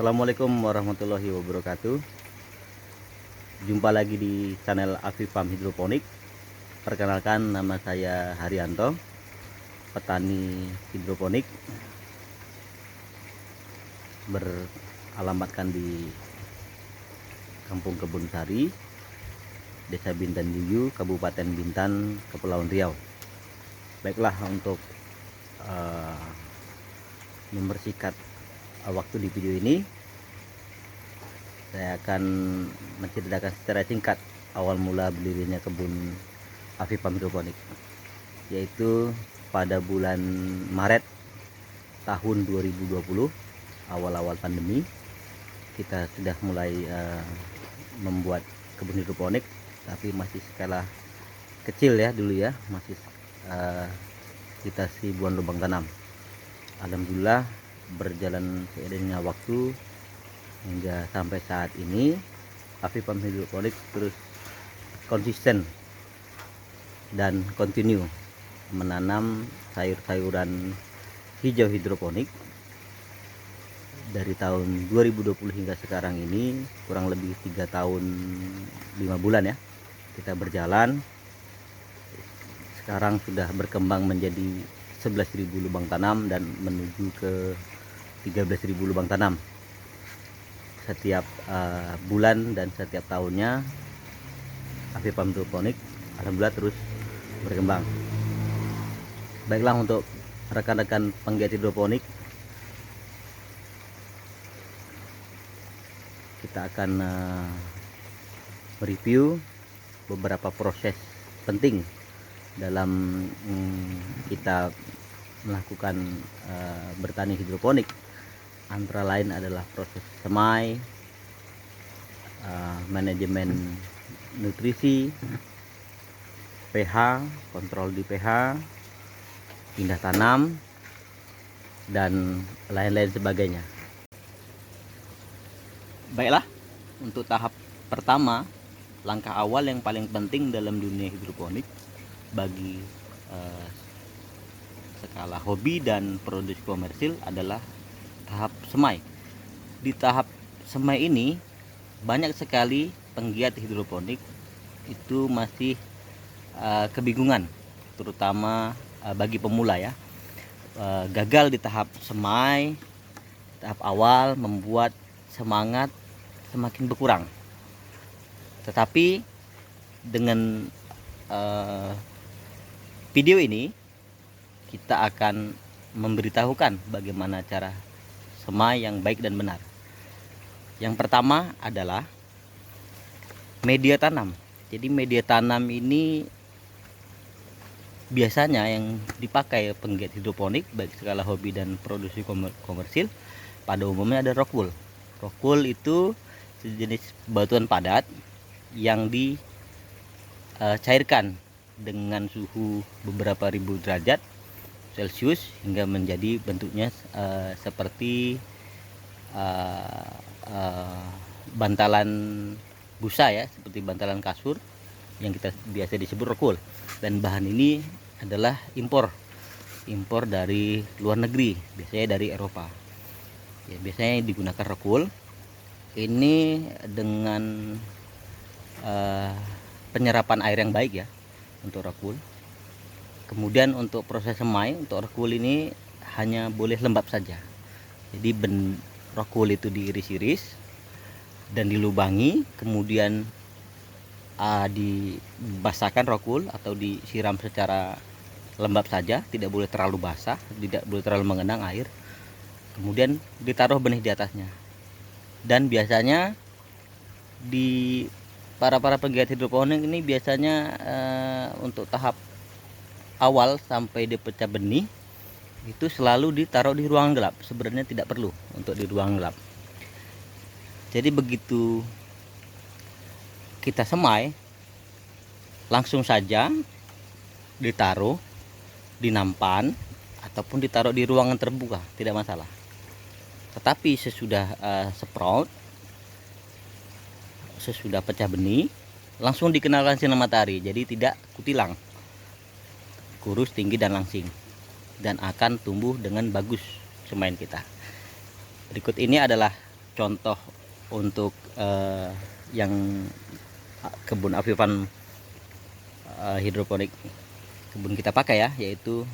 Assalamualaikum warahmatullahi wabarakatuh. Jumpa lagi di channel Afi Farm Hidroponik. Perkenalkan, nama saya Haryanto, petani hidroponik, beralamatkan di Kampung Kebun Sari, Desa Bintan Yuyu, Kabupaten Bintan, Kepulauan Riau. Baiklah, untuk mempersingkat waktu di video ini, saya akan menceritakan secara singkat awal mula berdirinya kebun Afi Farm Hidroponik, yaitu pada bulan Maret tahun 2020, awal-awal pandemi, kita sudah mulai membuat kebun hidroponik, tapi masih skala kecil ya dulu ya, masih kita ribuan lubang tanam. Alhamdulillah, berjalan seiringnya waktu hingga sampai saat ini, Afi Farm Hidroponik terus konsisten dan kontinu menanam sayur-sayuran hijau hidroponik. Dari tahun 2020 hingga sekarang ini, kurang lebih 3 tahun 5 bulan ya kita berjalan. Sekarang sudah berkembang menjadi 11.000 lubang tanam dan menuju ke 13.000 lubang tanam setiap bulan, dan setiap tahunnya Afi Farm Hidroponik alhamdulillah terus berkembang. Baiklah, untuk rekan-rekan penggiat hidroponik, kita akan mereview beberapa proses penting dalam kita melakukan bertani hidroponik. Antara lain adalah proses semai, manajemen nutrisi, pH, kontrol di pH, pindah tanam, dan lain-lain sebagainya. Baiklah, untuk tahap pertama, langkah awal yang paling penting dalam dunia hidroponik bagi skala hobi dan produksi komersil adalah tahap semai. Di tahap semai ini banyak sekali penggiat hidroponik itu masih kebingungan, terutama bagi pemula ya. Gagal di tahap semai, tahap awal, membuat semangat semakin berkurang. Tetapi dengan video ini kita akan memberitahukan bagaimana cara semai yang baik dan benar. Yang pertama adalah media tanam. Jadi media tanam ini biasanya yang dipakai penggiat hidroponik baik skala hobi dan produksi komersil pada umumnya ada rock wool. Rock wool itu sejenis batuan padat yang dicairkan dengan suhu beberapa ribu derajat Celcius hingga menjadi bentuknya seperti bantalan busa ya, seperti bantalan kasur yang kita biasa disebut rock wool. Dan bahan ini adalah impor dari luar negeri, biasanya dari Eropa ya. Biasanya digunakan rock wool ini dengan penyerapan air yang baik ya untuk rock wool. Kemudian untuk proses semai untuk rock wool ini hanya boleh lembab saja. Jadi rock wool itu diiris-iris dan dilubangi, kemudian dibasahkan rock wool atau disiram secara lembab saja, tidak boleh terlalu basah, tidak boleh terlalu mengenang air. Kemudian ditaruh benih di atasnya. Dan biasanya di para penggiat hidroponik ini biasanya untuk tahap awal sampai dia pecah benih itu selalu ditaruh di ruangan gelap. Sebenarnya tidak perlu untuk di ruangan gelap. Jadi begitu kita semai, langsung saja ditaruh di nampan ataupun ditaruh di ruangan terbuka, tidak masalah. Tetapi sesudah sprout, sesudah pecah benih, langsung dikenalkan sinar matahari. Jadi tidak kutilang, kurus, tinggi, dan langsing, dan akan tumbuh dengan bagus semaian kita. Berikut ini adalah contoh untuk yang kebun avipan hidroponik kebun kita pakai ya, yaitu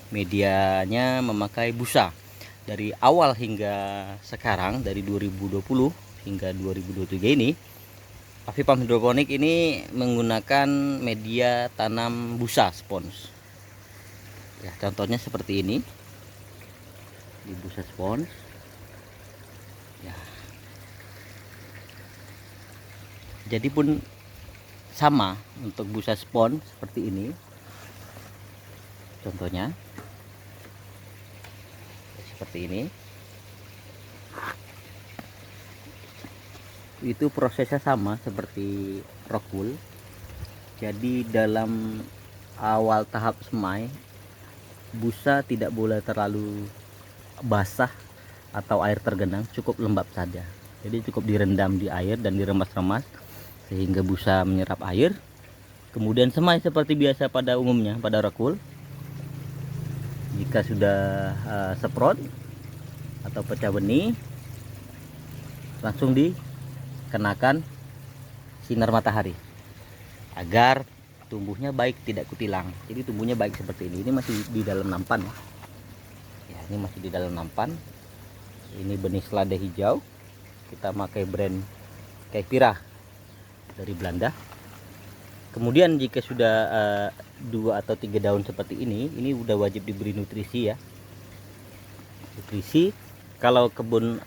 medianya memakai busa. Dari awal hingga sekarang, dari 2020 hingga 2023 ini, avipan hidroponik ini menggunakan media tanam busa spons. Ya, contohnya seperti ini. Di busa spons. Ya. Jadi pun sama untuk busa spons seperti ini. Contohnya seperti ini. Itu prosesnya sama seperti rockwool. Jadi dalam awal tahap semai, busa tidak boleh terlalu basah atau air tergenang, cukup lembab saja. Jadi cukup direndam di air dan diremas-remas sehingga busa menyerap air. Kemudian semai seperti biasa pada umumnya pada rockwool. Jika sudah seprot atau pecah benih, langsung dikenakan sinar matahari agar tumbuhnya baik, tidak kutilang. Jadi tumbuhnya baik seperti ini. Ini masih di dalam nampan ya. Ya, ini masih di dalam nampan. Ini benih selada hijau. Kita pakai brand Kepira dari Belanda. Kemudian jika sudah 2 atau 3 daun seperti ini udah wajib diberi nutrisi ya. Nutrisi kalau kebun